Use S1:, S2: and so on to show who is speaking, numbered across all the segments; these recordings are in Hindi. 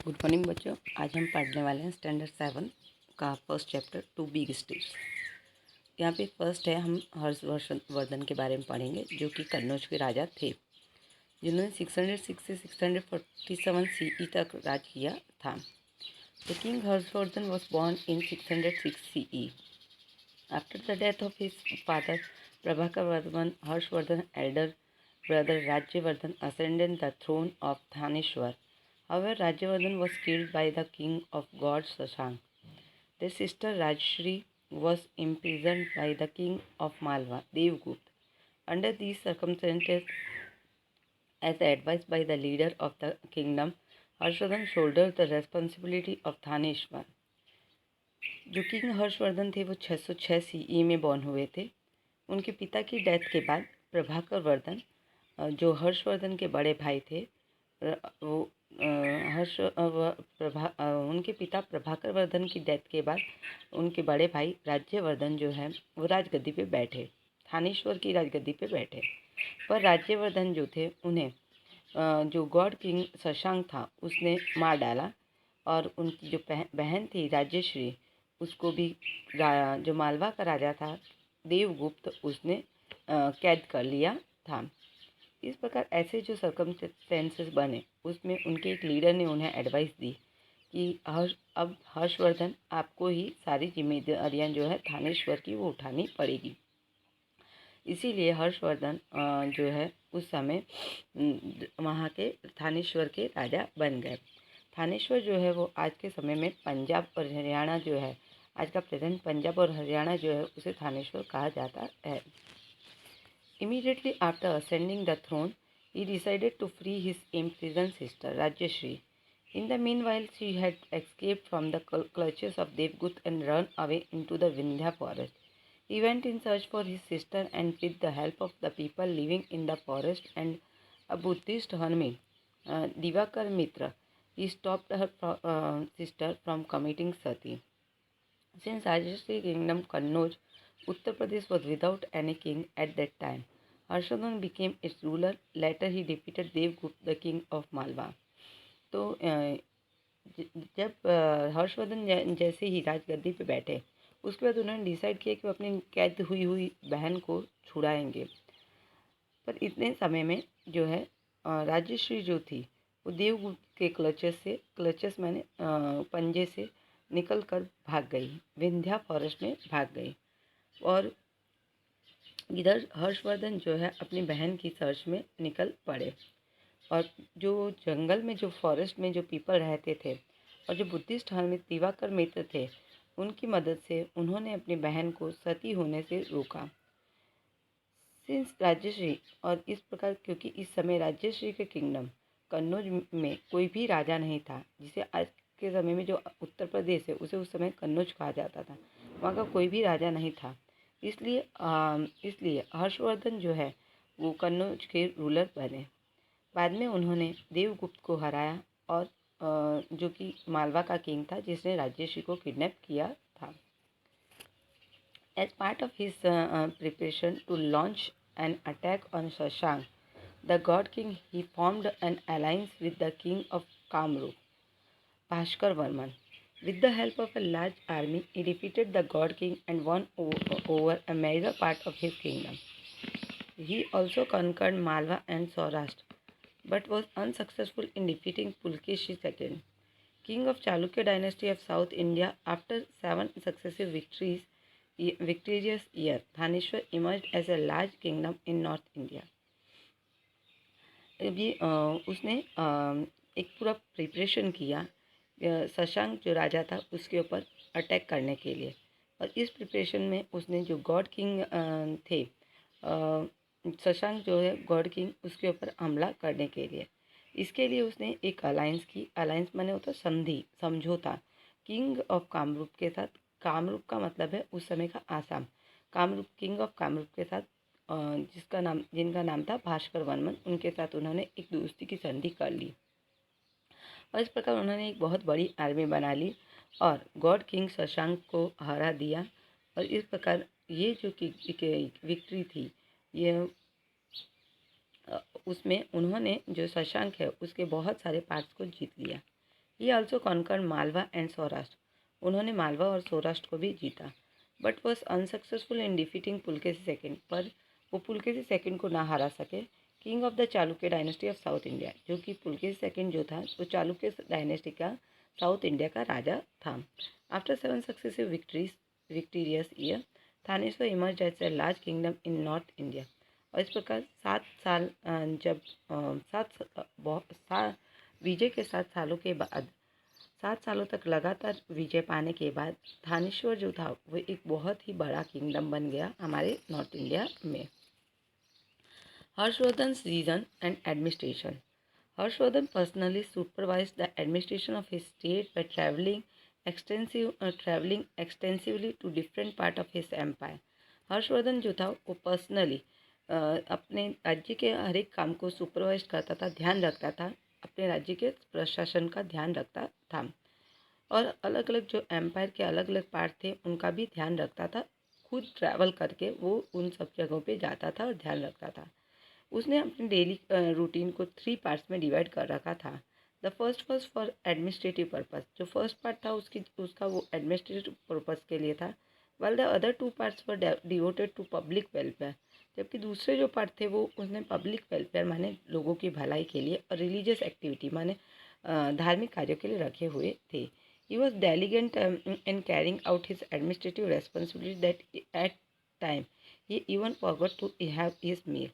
S1: गुड मॉर्निंग बच्चों। आज हम पढ़ने वाले हैं स्टैंडर्ड 7 का first chapter two big states. यहाँ पे फर्स्ट है, हम हर्षवर्धन के बारे में पढ़ेंगे, जो कि कन्नौज के राजा थे, जिन्होंने 606 से 647 CE तक राज किया था। The king Harshvardhan was born in 606 CE। After the death of his father Prabhakar Vardhan, Harshvardhan elder brother Rajyavardhan ascended the throne of Thaneshwar. However, Rajyavardhan was killed by the king of gods Shashank. Their sister Rajshri was imprisoned by the king of Malwa, Devgupta. Under these circumstances, as advised by the leader of the kingdom, Harshvardhan shouldered the responsibility of Thaneshwar. जो किंग हर्षवर्धन थे वो 606 CE में बॉर्न हुए थे। उनके पिता की डेथ के बाद प्रभाकर वर्धन, जो हर्षवर्धन के बड़े भाई थे, वो उनके पिता प्रभाकर वर्धन की डेथ के बाद उनके बड़े भाई राज्यवर्धन जो है वो राजगद्दी पे बैठे, थानेश्वर की राजगद्दी पे बैठे। पर राज्यवर्धन जो थे उन्हें जो गॉड किंग शशांक था उसने मार डाला, और उनकी जो बहन थी राजश्री, उसको भी जो मालवा का राजा था देवगुप्त, उसने कैद कर लिया था। इस प्रकार ऐसे जो सर्कमस्टेंसेस बने उसमें उनके एक लीडर ने उन्हें एडवाइस दी कि अब हर्षवर्धन आपको ही सारी जिम्मेदारियां जो है थानेश्वर की वो उठानी पड़ेगी। इसीलिए हर्षवर्धन जो है उस समय वहाँ के थानेश्वर के राजा बन गए। थानेश्वर जो है वो आज के समय में पंजाब और हरियाणा जो है, आज का प्रेजेंट पंजाब और हरियाणा जो है उसे थानेश्वर कहा जाता है। Immediately after ascending the throne, he decided to free his imprisoned sister, Rajyashri. In the meanwhile, she had escaped from the clutches of Devgut and run away into the Vindhya forest. He went in search for his sister, and with the help of the people living in the forest and a Buddhist hermit, Divakar Mitra, he stopped her sister from committing sati. Since Rajashri kingdom Kannauj, Uttar Pradesh was without any king at that time, Harshvardhan became its ruler. Later he defeated Devagupta the king of Malwa. तो जब हर्षवर्धन जैसे ही राजगद्दी पे बैठे, उसके बाद उन्होंने डिसाइड किया कि वो अपनी कैद हुई बहन को छुड़ाएंगे। पर इतने समय में जो है राजश्री जो थी वो देवगुप्त के क्लचेस मैंने पंजे से निकल कर भाग गई, विंध्या फॉरेस्ट में भाग गई। और इधर हर्षवर्धन जो है अपनी बहन की सर्च में निकल पड़े, और जो जंगल में, जो फॉरेस्ट में जो पीपल रहते थे और जो बुद्धिस्ट हर्मिट दिवाकर मित्र थे, उनकी मदद से उन्होंने अपनी बहन को सती होने से रोका। सिंस राजश्री, और इस प्रकार क्योंकि इस समय राजश्री के किंगडम कन्नौज में कोई भी राजा नहीं था, जिसे आज के समय में जो उत्तर प्रदेश है उसे उस समय कन्नौज कहा जाता था, वहाँ का कोई भी राजा नहीं था। इसलिए हर्षवर्धन जो है वो कन्नौज के रूलर बने। बाद में उन्होंने देवगुप्त को हराया, और जो कि मालवा का किंग था, जिसने राजश्री को किडनैप किया था। As part of his preparation to launch an attack on Shashank, the God King, he formed an alliance with the king of Kamrup, Bhaskar Varman. With the help of a large army, he defeated the God King and won over a major part of his kingdom. He also conquered Malwa and Saurashtra, but was unsuccessful in defeating Pulkeshi II, king of Chalukya dynasty of South India. After 7 successive victorious year, Thaneshwar emerged as a large kingdom in North India. अभी उसने एक पूरा प्रिपरेशन किया शशांक जो राजा था उसके ऊपर अटैक करने के लिए, और इस प्रिपरेशन में उसने जो गॉड किंग थे, शशांक जो है गॉड किंग, उसके ऊपर हमला करने के लिए, इसके लिए उसने एक अलायंस की। अलायंस माने होता संधि, समझौता, किंग ऑफ कामरूप के साथ। कामरूप का मतलब है उस समय का आसाम। कामरूप, किंग ऑफ कामरूप के साथ जिनका नाम था भास्कर वर्मन, उनके साथ उन्होंने एक दोस्ती की संधि कर ली, और इस प्रकार उन्होंने एक बहुत बड़ी आर्मी बना ली और गॉड किंग शशांक को हरा दिया। और इस प्रकार ये जो विक्ट्री थी, ये उसमें उन्होंने जो शशांक है उसके बहुत सारे पार्ट्स को जीत लिया। He also conquered Malwa and Saurashtra. उन्होंने मालवा और सौराष्ट्र को भी जीता। But was unsuccessful in defeating Pulakeshi second, पर वो पुलकेशी सेकेंड को ना हरा सके। King of the Chalukya dynasty of south India, जो कि पुलकेशी सेकेंड जो था वो चालुक्य डायनेस्टी का साउथ इंडिया का राजा था। After 7 successive victorious year, Thaneshwar emerge as a large kingdom in north India. और इस प्रकार 7 साल जब 7 विजय के 7 सालों के बाद 7 सालों तक लगातार विजय पाने के बाद थानेश्वर जो था वो एक बहुत ही बड़ा किंगडम बन गया हमारे नॉर्थ इंडिया में। Harshvardhan reign and administration. Harshvardhan personally supervised the administration of his state by traveling extensively to different part of his empire. Harshvardhan जो था वो पर्सनली अपने राज्य के हर एक काम को सुपरवाइज करता था, ध्यान रखता था, अपने राज्य के प्रशासन का ध्यान रखता था और अलग अलग जो एम्पायर के अलग अलग पार्ट थे उनका भी ध्यान रखता था। खुद ट्रैवल करके वो उन सब जगहों पे जाता था और ध्यान रखता था। उसने अपने डेली रूटीन को 3 पार्ट्स में डिवाइड कर रखा था। The first was for administrative purpose. जो फर्स्ट पार्ट था उसका वो एडमिनिस्ट्रेटिव पर्पस के लिए था। Well the other 2 parts were devoted to public welfare. जबकि दूसरे जो पार्ट थे वो उसने पब्लिक वेलफेयर माने लोगों की भलाई के लिए और रिलीजियस एक्टिविटी माने धार्मिक कार्यों के लिए रखे हुए थे। He was diligent in carrying out his administrative responsibilities that at time he even forgot to have his meal.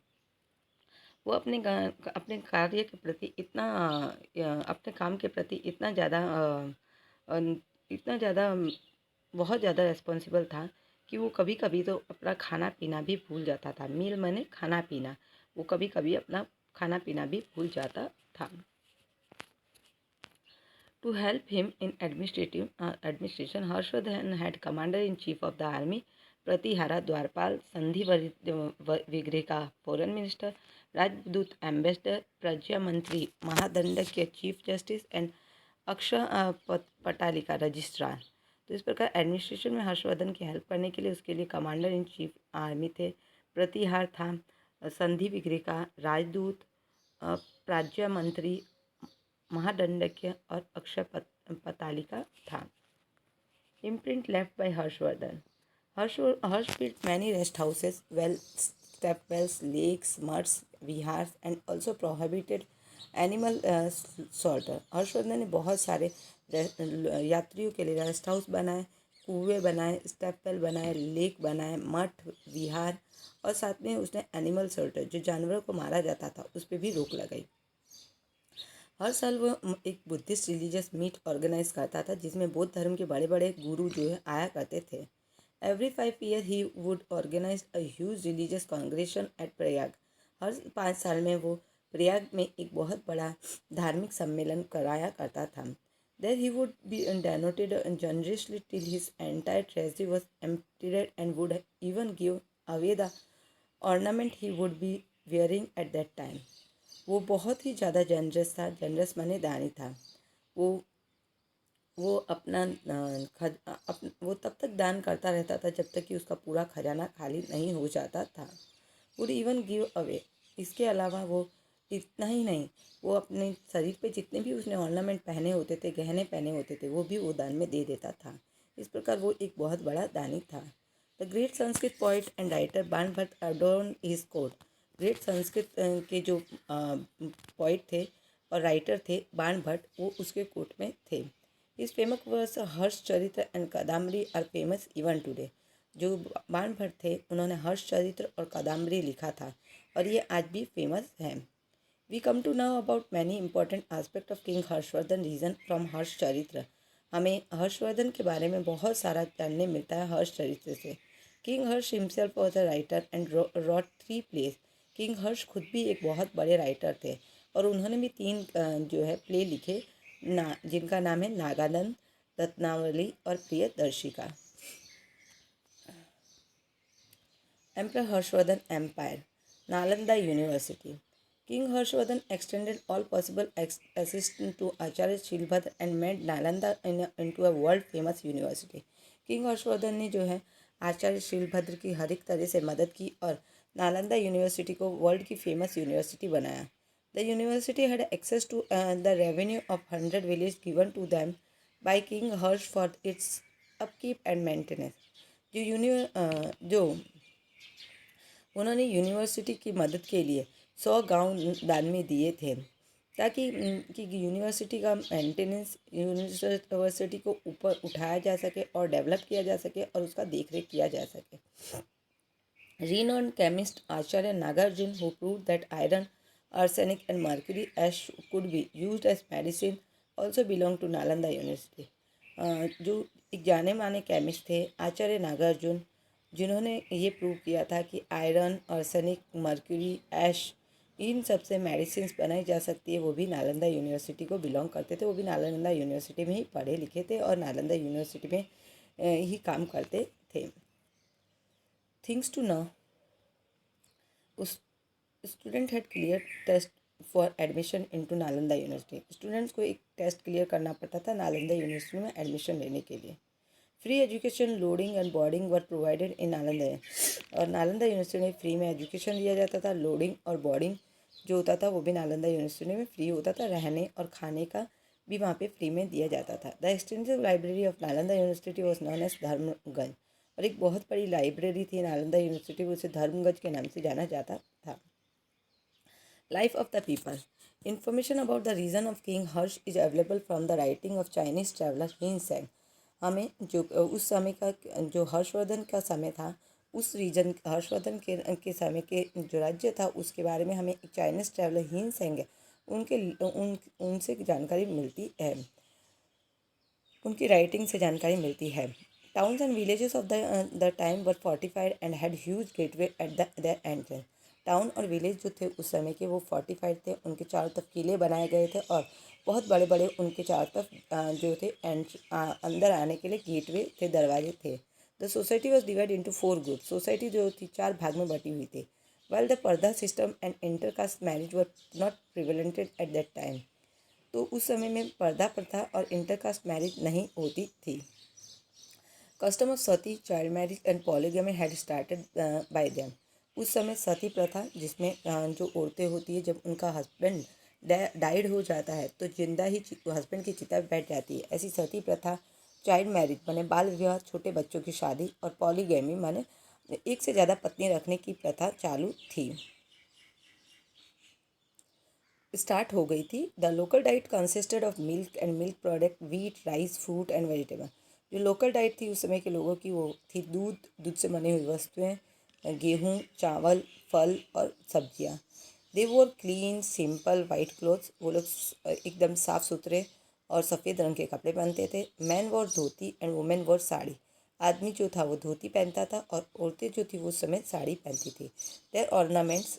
S1: वो अपने कार्य के प्रति इतना अपने काम के प्रति इतना ज़्यादा बहुत ज़्यादा रिस्पॉन्सिबल था कि वो कभी कभी तो अपना खाना पीना भी भूल जाता था। मील माने खाना पीना, वो कभी कभी अपना खाना पीना भी भूल जाता था। To help him in administration, Harshvardhan had commander-in-chief of the army, Pratihara Dwarpal, Sandhi Vigreka foreign minister, Rajdut ambassador, Prajya Mantri, Mahadandakya chief justice and अक्षय पटालिका रजिस्ट्रार। तो इस प्रकार एडमिनिस्ट्रेशन में हर्षवर्धन की हेल्प करने के लिए उसके लिए कमांडर इन चीफ आर्मी थे, प्रतिहार था, संधि विग्रहिका, राजदूत, प्राज्य मंत्री, महादंडक्य और अक्षय पतालिका था। Imprint left by Harshvardhan. Harsh built many rest houses, wells, stepwells, lakes, muds, vihars, and also prohibited animal slaughter. Harshvardhan ने बहुत सारे यात्रियों के लिए रेस्ट हाउस बनाए, कुएं बनाए, स्टेपवेल बनाए, लेक बनाए, मठ, विहार और साथ में उसने एनिमल स्लॉटर जो जानवरों को मारा जाता था उस पर भी रोक लगाई। हर साल वो एक बुद्धिस्ट रिलीजियस मीट ऑर्गेनाइज करता था जिसमें बौद्ध धर्म के बड़े बड़े गुरु जो है आया करते थे। Every 5 year he would organise a huge religious congregation at Prayag. हर 5 साल में वो प्रयाग में एक बहुत बड़ा धार्मिक सम्मेलन कराया करता था। There he would be donated generously till his entire treasury was emptied and would even give away the ornament he would be wearing at that time. वो बहुत ही ज़्यादा जनरस था। जनरस माने दानी था। वो अपना वो तब तक दान करता रहता था जब तक कि उसका पूरा खजाना खाली नहीं हो जाता था। Would even give away. इसके अलावा वो इतना ही नहीं, वो अपने शरीर पे जितने भी उसने ऑर्नामेंट पहने होते थे, गहने पहने होते थे, वो भी वो दान में दे देता था। इस प्रकार वो एक बहुत बड़ा दानी था। The great Sanskrit poet and writer Banabhatta adorn his court. Great Sanskrit के जो पोइट थे और राइटर थे बाणभट्ट, वो उसके कोर्ट में थे। इस famous verse Harsh Charitra and Kadambari are famous even today. जो बाणभट्ट थे उन्होंने हर्ष चरित्र और कादम्बरी लिखा था और ये आज भी फेमस है। We come to know about many important aspect of king Harshavardhan reign from Harsha Charitra. हमें हर्षवर्धन के बारे में बहुत सारा जानने मिलता है हर्ष चरित्र से। King Harsha himself was a writer and wrote 3 plays. King Harsha खुद भी एक बहुत बड़े राइटर थे और उन्होंने भी 3 जो है प्ले लिखे जिनका नाम है नागानंद, रत्नावली और Priyadarshika. Emperor Harshvardhan empire. Nalanda university. King Harshvardhan extended all possible assistance to Acharya Shilbhadra and made Nalanda into a world famous university. King Harshvardhan ने जो है आचार्य शीलभद्र की हर एक तरह से मदद की और नालंदा यूनिवर्सिटी को वर्ल्ड की फेमस यूनिवर्सिटी बनाया। The university had access to the revenue of 100 villages given to them by King Harsh for its upkeep and maintenance. जो उन्होंने यूनिवर्सिटी की मदद के लिए 100 गांव दान में दिए थे ताकि कि यूनिवर्सिटी का मेंटेनेंस यूनिवर्सिटी को ऊपर उठाया जा सके और डेवलप किया जा सके और उसका देखरेख किया जा सके. Renowned chemist Acharya Nagarjun, who proved that iron, arsenic and mercury ash could be used as medicine, also belonged to Nalanda University. जो एक जाने माने केमिस्ट थे आचार्य नागार्जुन, जिन्होंने ये प्रूव किया था कि आयरन, आर्सेनिक, मर्क्यूरी, ऐश इन सब से मेडिसिन बनाई जा सकती है, वो भी नालंदा यूनिवर्सिटी को बिलोंग करते थे. वो भी नालंदा यूनिवर्सिटी में ही पढ़े लिखे थे और नालंदा यूनिवर्सिटी में ही काम करते थे. Things to know. Student had clear test for admission into Nalanda university. Students को एक टेस्ट क्लियर करना पड़ता था नालंदा यूनिवर्सिटी में एडमिशन लेने के लिए. Free education, loading and boarding were provided in Nalanda. और नालंदा यूनिवर्सिटी में फ्री में एजुकेशन दिया जाता था. लोडिंग और बोर्डिंग जो होता था वो भी नालंदा यूनिवर्सिटी में फ्री होता था. रहने और खाने का भी वहाँ पे फ्री में दिया जाता था. The extensive library of Nalanda university was known as Dharmaganj. और एक बहुत बड़ी लाइब्रेरी थी नालंदा यूनिवर्सिटी, उसे धर्मगंज के नाम से जाना जाता था. Life of the people. Information about the reign of King Harsh is available from the writing of Chinese traveler Hin Seng. हमें जो उस समय का जो हर्षवर्धन का समय था, उस रीजन हर्षवर्धन के समय के जो राज्य था उसके बारे में हमें एक चाइनीज ट्रैवलर हिन सेंग उनसे जानकारी मिलती है, उनकी राइटिंग से जानकारी मिलती है. Towns and villages of the time were fortified and had huge gateway at the entrance. Town और विलेज जो थे उस समय के वो फोर्टिफाइड थे. उनके चारों तरफ किले बनाए गए थे और बहुत बड़े बड़े उनके चारों तरफ जो थे अंदर आने के लिए गेटवे थे, दरवाजे थे. The society was divide into 4 group. Society जो थी 4 भाग में बटी हुई थी. Well the purdah system and intercaste marriage were not prevalented at that time. तो उस समय में पर्दा प्रथा और इंटरकास्ट मैरिज नहीं होती थी. Custom of Sati, child marriage and polygamy had started by them. उस समय सती प्रथा, जिसमें जो औरतें होती है जब उनका हस्बैंड डाइड हो जाता है तो जिंदा ही हस्बैंड की चिता बैठ जाती है, ऐसी सती प्रथा, चाइल्ड मैरिज माने बाल विवाह, छोटे बच्चों की शादी, और पॉलीगैमी माने एक से ज़्यादा पत्नी रखने की प्रथा चालू थी, स्टार्ट हो गई थी. The local diet consisted of milk and milk product, wheat, rice, fruit and vegetable. जो लोकल डाइट थी उस समय के लोगों की वो थी दूध, दूध से बनी हुई वस्तुएं, गेहूँ, चावल, फल और सब्जियाँ. दे वोर क्लीन सिंपल वाइट क्लोथ्स. वो लोग एकदम साफ़ सुथरे और सफ़ेद रंग के कपड़े पहनते थे. मैन वोर धोती एंड वुमेन वोर साड़ी. आदमी जो था वो धोती पहनता था और औरतें जो थी वो उस समय साड़ी पहनती थी. There ornaments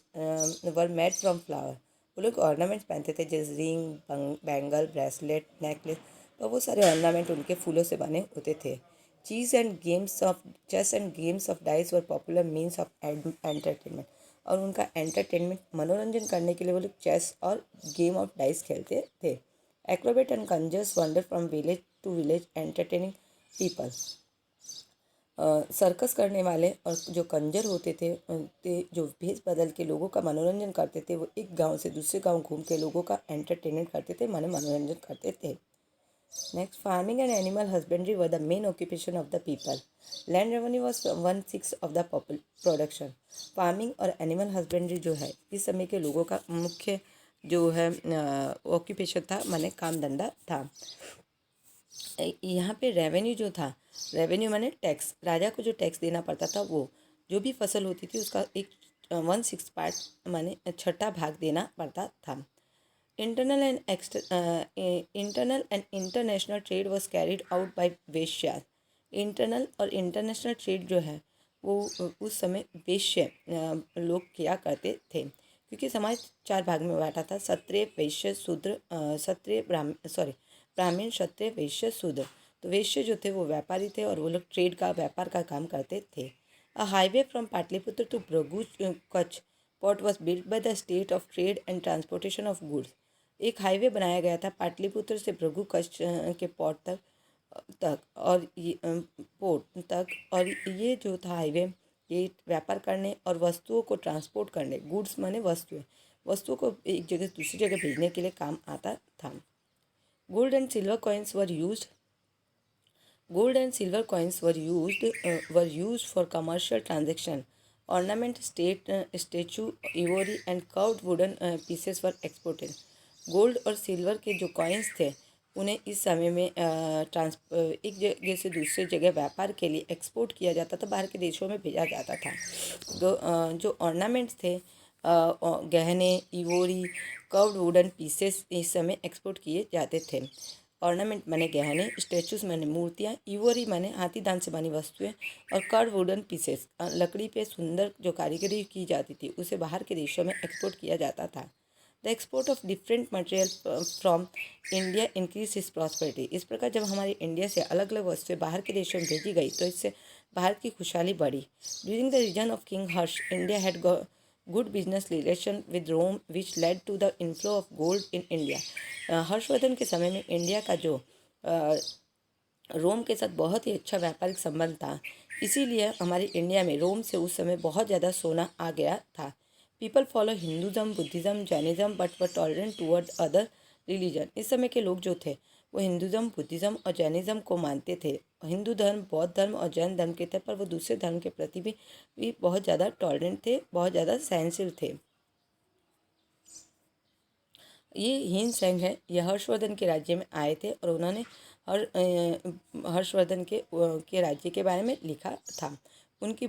S1: were made from flower. वो लोग ऑर्नामेंट्स पहनते थे जैसे रिंग, बैंगल, ब्रेसलेट, नेकलेस, तो वो सारे ऑर्नामेंट उनके फूलों से बने होते थे. Chess and games of dice were popular means of entertainment. और उनका एंटरटेनमेंट मनोरंजन करने के लिए वो लोग चेस और गेम ऑफ डाइस खेलते थे. Acrobat and conjurers wander from village to village entertaining people. Circus करने वाले और जो कंजर होते थे जो भेष बदल के लोगों का मनोरंजन करते थे, वो एक गांव से दूसरे गांव घूम के लोगों का एंटरटेनमेंट करते थे, माने मनोरंजन करते थे. Next, farming and animal husbandry were the main occupation of the people. Land revenue was 1/6 of the production. Farming और एनिमल हस्बेंड्री जो है इस समय के लोगों का मुख्य जो है ऑक्यूपेशन था, माने काम धंधा था. यहाँ पे रेवेन्यू जो था, रेवेन्यू माने टैक्स, राजा को जो टैक्स देना पड़ता था, वो जो भी फसल होती थी उसका एक 1/6 पार्ट माने छठा भाग देना पड़ता था. Internal and international trade was carried out by Vaishyas. Internal और इंटरनेशनल ट्रेड जो है वो उस समय वेश्य लोग किया करते थे, क्योंकि समाज 4 भाग में बांटा था. क्षत्रिय, वैश्य, शूद्र, ब्राह्मण, क्षत्रिय, वैश्य, शूद्र. तो वैश्य जो थे वो व्यापारी थे और वो लोग ट्रेड का, व्यापार का काम करते थे. A highway from Pataliputra to Bhrigu Kachchh port was built by the state of trade and transportation of goods. एक हाईवे बनाया गया था पाटलिपुत्र से भृगु कच्छ के पोर्ट तक और पोर्ट तक, और ये जो था हाईवे, ये व्यापार करने और वस्तुओं को ट्रांसपोर्ट करने, गुड्स माने वस्तुएं, वस्तुओं को एक जगह से दूसरी जगह भेजने के लिए काम आता था। Gold and silver coins were used Gold and silver coins were used for commercial transaction. Ornament, statue, ivory and carved wooden pieces were exported. Gold और सिल्वर के जो कॉइन्स थे उन्हें इस समय में एक जगह से दूसरी जगह व्यापार के लिए एक्सपोर्ट किया जाता था, बाहर के देशों में भेजा जाता था। जो ऑर्नामेंट्स थे, गहने, इवोरी, कर्व्ड वुडन पीसेस इस समय एक्सपोर्ट किए जाते थे। ऑर्नामेंट माने गहने, स्टेचूज माने मूर्तियाँ, इवोरी माने हाथी दांत से बनी वस्तुएं और कर्व्ड वुडन पीसेस लकड़ी पे सुंदर जो कारीगरी की जाती थी उसे बाहर के देशों में एक्सपोर्ट किया जाता था। The export of different material from India increase his prosperity. इस प्रकार जब हमारी इंडिया से अलग अलग वस्तुएं बाहर के देशों में भेजी गई तो इससे भारत की खुशहाली बढ़ी। During the reign of king Harsh, India had good business relation with Rome which led to the inflow of gold in India. Harshvardhan के समय में इंडिया का जो रोम के साथ बहुत ही अच्छा व्यापारिक संबंध था, इसीलिए हमारी इंडिया में रोम से उस समय बहुत ज़्यादा सोना आ गया था। People follow Hinduism, Buddhism, Jainism but were tolerant toward other religion. इस समय के लोग जो थे वो हिंदुज़म, बुद्धिज़्म और जैनिज़्म को मानते थे। हिंदू धर्म, बौद्ध धर्म और जैन धर्म के थे, पर वो दूसरे धर्म के प्रति भी बहुत ज़्यादा टॉलरेंट थे, बहुत ज़्यादा सहनशील थे। ये हिन सेंग है, ये हर्षवर्धन के राज्य में आए थे और उन्होंने हर्षवर्धन के राज्य के बारे में लिखा था। उनकी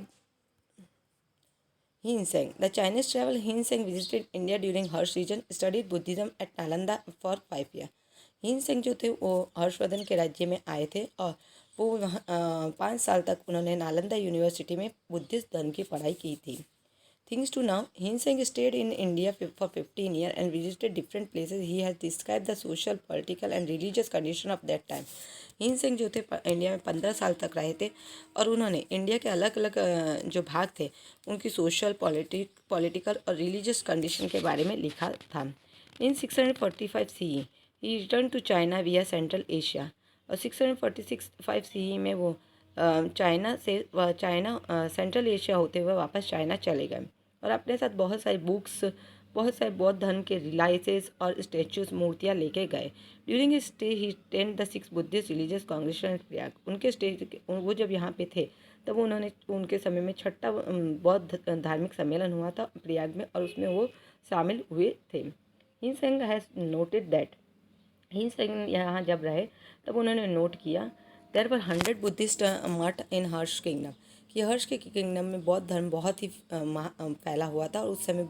S1: Hiन Seng. The Chinese traveler Hiन Seng visited India during Harsh region, studied Buddhism at Nalanda for 5 years. हिन सेंग जो थे वो हर्षवर्धन के राज्य में आए थे और वो वहाँ 5 साल तक उन्होंने नालंदा यूनिवर्सिटी में बुद्धिस्ट धर्म की पढ़ाई की थी। Things to now, Hiन Seng stayed in India for 15 years and visited different places. He has described the social, political and religious condition of that time. हिन सिंह जो थे इंडिया में 15 साल तक रहे थे और उन्होंने इंडिया के अलग अलग जो भाग थे उनकी सोशल, पॉलिटिकल और रिलीजियस कंडीशन के बारे में लिखा था। In 645 CE he return to China via central Asia और 645 CE में वो चाइना सेंट्रल एशिया होते हुए वापस चाइना चले गए और अपने साथ बहुत सारी बुक्स, बहुत सारे बौद्ध धर्म के रिलाइसेस और स्टेचूज, मूर्तियाँ लेके गए। During his stay he attend the 6 Buddhist religious congregation at Prayag. उनके स्टे वो जब यहाँ पे थे तब उन्होंने उनके समय में 6ठा बौद्ध धार्मिक सम्मेलन हुआ था प्रयाग में और उसमें वो शामिल हुए थे। हिन सेंग हैज़ नोटेड दैट, हिन सेंग यहाँ जब रहे तब उन्होंने नोट किया देयर वर 100 बुद्धिस्ट मठ इन हर्ष किंगडम, कि हर्ष के किंगडम में बौद्ध धर्म बहुत ही फैला हुआ था और उस समय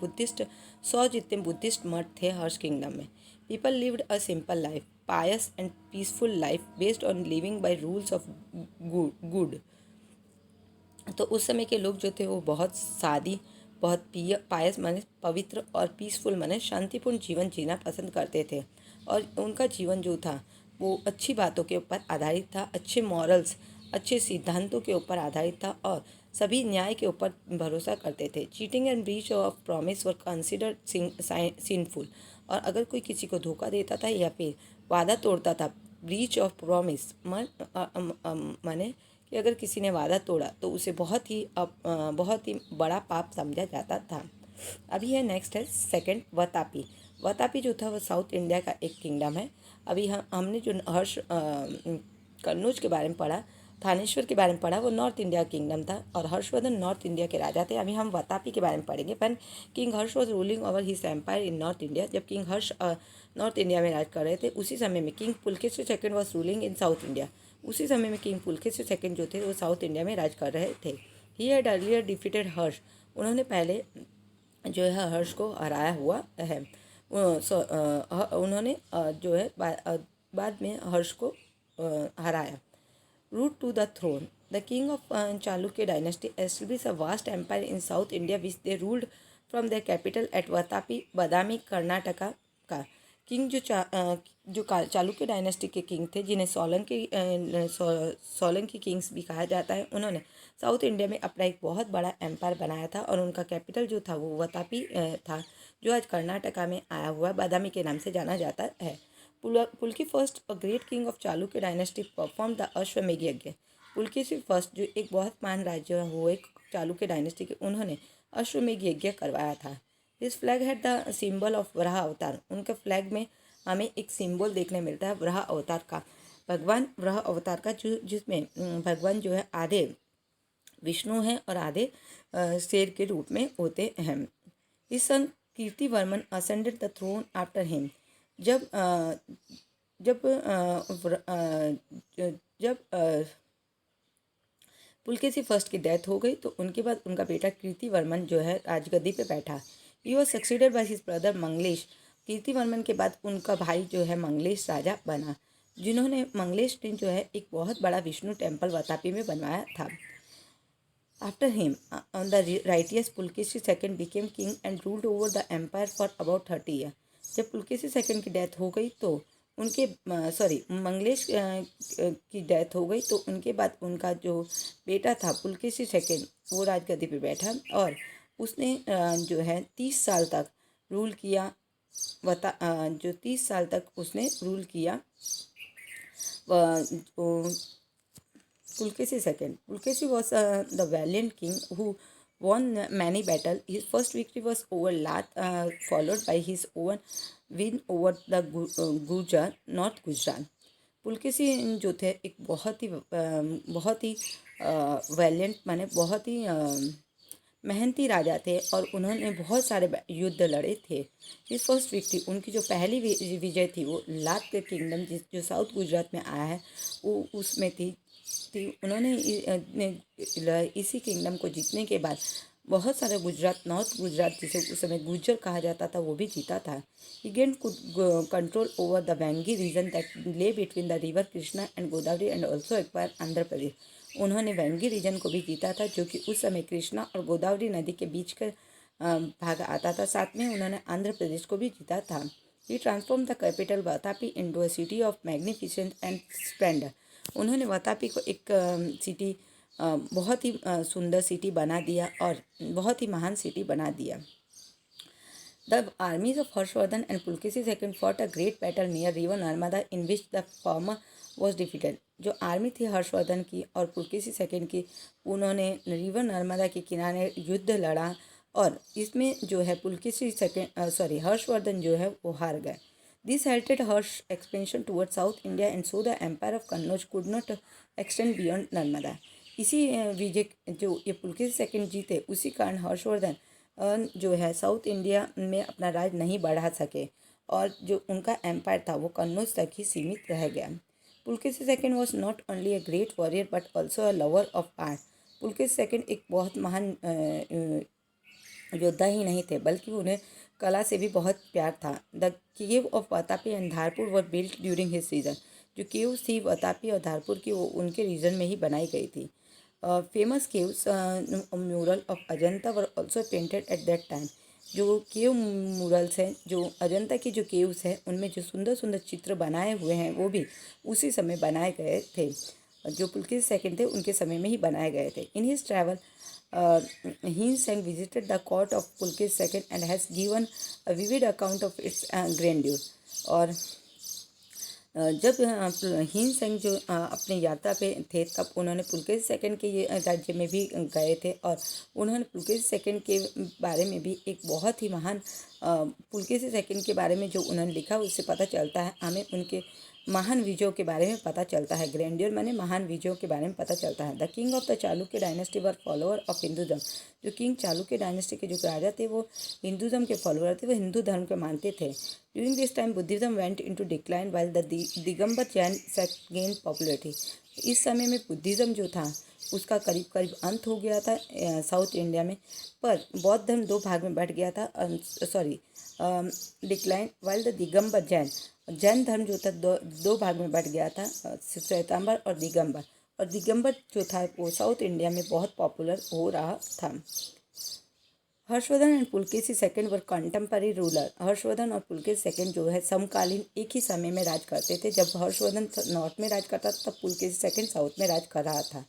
S1: 100 जितने बुद्धिस्ट मठ थे हर्ष किंगडम में। People lived a simple life, pious and peaceful life based on living by rules of good. तो उस समय के लोग जो थे वो बहुत सादी, बहुत पायस माने पवित्र और पीसफुल माने शांतिपूर्ण जीवन जीना पसंद करते थे और उनका जीवन जो था वो अच्छी बातों के ऊपर आधारित था, अच्छे मॉरल्स, अच्छे सिद्धांतों के ऊपर आधारित था और सभी न्याय के ऊपर भरोसा करते थे। Cheating and breach of promise were considered sinful, और अगर कोई किसी को धोखा देता था या फिर वादा तोड़ता था, ब्रीच ऑफ प्रॉमिस माने कि अगर किसी ने वादा तोड़ा तो उसे बहुत ही बड़ा पाप समझा जाता था। अभी है नेक्स्ट है सेकंड वतापी। वतापी जो था वो साउथ इंडिया का एक किंगडम है। अभी हमने जो हर्ष कन्नौज के बारे में पढ़ा, थानेश्वर के बारे में पढ़ा, वो नॉर्थ इंडिया किंगडम था और हर्षवर्धन नॉर्थ इंडिया के राजा थे। अभी हम वतापी के बारे में पढ़ेंगे। When king Harsh was ruling over his empire in north India, जब किंग हर्ष नॉर्थ इंडिया में राज कर रहे थे उसी समय में king Pulakeshin second was ruling in south India, उसी समय में किंग पुलकेशिन सेकंड जो थे वो साउथ इंडिया में राज कर रहे थे। ही हैड अर्लियर डिफीटेड हर्ष, उन्होंने पहले जो है हर्ष को हराया हुआ है। उन्होंने जो है बाद में हर्ष को हराया। Route to the throne. The king of Chalukya dynasty established a vast empire in South India which they ruled from their capital at Vatapi, Badami, Karnataka का। किंग जो चालुक्य डायनेस्टी के किंग थे, जिन्हें सोलंकी किंग्स भी कहा जाता है, उन्होंने साउथ इंडिया में अपना एक बहुत बड़ा एम्पायर बनाया था और उनका कैपिटल जो था वो वतापी था, जो आज कर्नाटका में आया हुआ बादामी के नाम से जाना जाता है। पुलकी first, a great king of Chalukya dynasty, perform the Ashvamedha yagya. Pulakeshi first जो एक बहुत महान राज्य हुए चालुक्य डायनेस्टी के, उन्होंने अश्वमेघ यज्ञ करवाया था। इस flag had the symbol of Varaha अवतार। उनके फ्लैग में हमें एक सिंबल देखने मिलता है वराह अवतार का, भगवान वराह अवतार का, जिसमें भगवान जो है आधे विष्णु हैं और आधे शेर के रूप में होते हैं। His son Kirtivarman ascended the throne after him. जब जब जब पुलकेशी फर्स्ट की डेथ हो गई तो उनके बाद उनका बेटा कीर्तिवर्मन जो है राजगद्दी पे बैठा। He was succeeded by his brother Mangalesh. Kirtivarman के बाद उनका भाई जो है मंगलेश राजा बना, जिन्होंने मंगलेश ने जो है एक बहुत बड़ा विष्णु टेम्पल वातापी में बनवाया था। After him, the righteous Pulkeshi II became king and ruled over the empire for about 30 years. जब पुलकेशी सेकंड की डेथ हो गई तो उनके मंगलेश की डेथ हो गई तो उनके बाद उनका जो बेटा था पुलकेशी सेकंड वो राजगद्दी पे बैठा और उसने जो है 30 साल तक रूल किया। जो 30 साल तक उसने रूल किया Pulkeshi II. Pulkeshi was the valiant king who won many battles. His first victory was over Lat, followed by his own win over the Gurjar, North Gujarat. Pulakeshi जो थे एक बहुत ही वैलेंट माने बहुत ही मेहनती राजा थे और उन्होंने बहुत सारे युद्ध लड़े थे। इस फर्स्ट विक्ट्री उनकी जो पहली विजय थी वो लात के किंगडम जो साउथ गुजरात में आया है वो उसमें थी। उन्होंने इसी किंगडम को जीतने के बाद बहुत सारे गुजरात, नॉर्थ गुजरात जिसे उस समय गुज्जर कहा जाता था, वो भी जीता था। He gain control over the Vengi region that lay between the river Krishna and Godavari and also acquire Andhra Pradesh. उन्होंने वेंगी रीजन को भी जीता था जो कि उस समय कृष्णा और गोदावरी नदी के बीच का भाग आता था। साथ में उन्होंने आंध्र प्रदेश को भी जीता था। He transform the capital Vatapi into a city of magnificent and splendour. उन्होंने वातापी को एक सिटी बहुत ही सुंदर सिटी बना दिया और बहुत ही महान सिटी बना दिया। The armies of Harshvardhan and Pulakeshi second fought a great battle near river Narmada in which the former was defeated. जो आर्मी थी हर्षवर्धन की और पुलकेशी सेकंड की, उन्होंने रिवर नर्मदा के किनारे युद्ध लड़ा और इसमें जो है पुलकेशी सेकंड हर्षवर्धन जो है वो हार गए। This halted Harsh expansion towards South India and so the empire of Kannauj could not extend beyond Narmada. इसी विजय जो ये पुलकेशी सेकंड जीते उसी कारण हर्षवर्धन जो है साउथ इंडिया में अपना राज नहीं बढ़ा सके और जो उनका एम्पायर था वो कन्नौज तक ही सीमित रह गया। Pulakeshi second was not only a great warrior but also a lover of art. Pulakeshi second एक बहुत महान योद्धा ही नहीं थे बल्कि उन्हें कला से भी बहुत प्यार था। The cave of Vatapi and Dharapur were built during his reign. जो केव थी वातापी और धारपुर की वो उनके रीजन में ही बनाई गई थी। Famous caves mural of Ajanta were also painted eight that time. जो केव म्यूरल्स हैं, जो अजंता की जो केव्स हैं उनमें जो सुंदर सुंदर चित्र बनाए हुए हैं वो भी उसी समय बनाए गए थे। जो पुलकेशी सेकंड थे उनके समय में ही बनाए गए थे। In his travel Heen Seng visited the court of Pulkeshi II and has given a vivid account of its grandeur. और जब हीन सेंग जो अपनी यात्रा पे थे तब उन्होंने पुलकेशी सेकंड के ये राज्य में भी गए थे और उन्होंने पुलकेशी सेकंड के बारे में भी एक बहुत ही महान पुलकेशी सेकंड के बारे में जो उन्होंने लिखा उससे पता चलता है हमें उनके महान विजयों के बारे में पता चलता है। ग्रैंडियर माने महान विजयों के बारे में पता चलता है। The king of the Chalukya dynasty were follower of Hinduism. जो किंग चालुक्य डायनेस्टी के जो राजा थे वो हिंदुज़म के फॉलोअर थे, वो हिंदू धर्म के मानते थे। During this time Buddhism went into decline while the Digambar Jain sect gain popularity. इस समय में बुद्धिज़्म जो था उसका करीब करीब अंत हो गया था साउथ इंडिया में, पर बौद्ध धर्म दो भाग में बट गया था। Decline while the Digambar Jain धर्म जो था दो भाग में बट गया था, श्वेतांबर और दिगंबर जो था वो साउथ इंडिया में बहुत पॉपुलर हो रहा था। Harshvardhan and Pulakeshi second were contemporary ruler. Harshvardhan और पुलकेशी सेकंड जो है समकालीन एक ही समय में राज करते थे। जब हर्षवर्धन नॉर्थ में राज करता था तब पुलकेशी सेकंड साउथ में राज कर रहा था।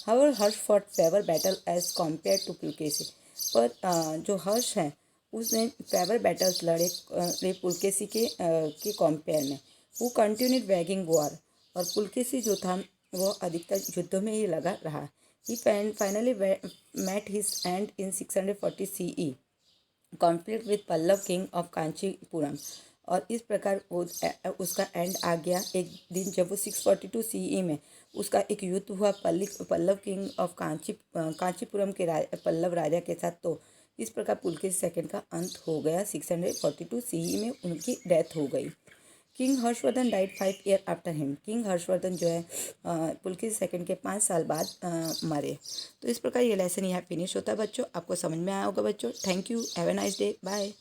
S1: However Harsh fought fewer battle as compare to Pulakeshi. पर जो हर्ष है उसने फेवर बैटल्स लड़े पुलकेशी के कंपेयर में। वो कंटिन्यूड वैगिंग वॉर और पुलकेशी जो था वो अधिकतर युद्धों में ही लगा रहा। He finally met his end in 640 CE. Conflict with Pallava king of Kanchipuram. और इस प्रकार वो उसका एंड आ गया एक दिन जब वो 642 CE में उसका एक युद्ध हुआ पल्लव किंग ऑफ कांचीपुरम के पल्लव राजा के साथ। तो इस प्रकार पुलकेशी सेकंड का अंत हो गया। 642 CE में उनकी डेथ हो गई। King Harshvardhan died 5 year after him. King Harshvardhan जो है पुलकेशी सेकंड के 5 साल बाद मरे। तो इस प्रकार ये लेसन यहाँ फिनिश होता है बच्चों। आपको समझ में आया होगा बच्चों। Thank you, have a nice day, bye.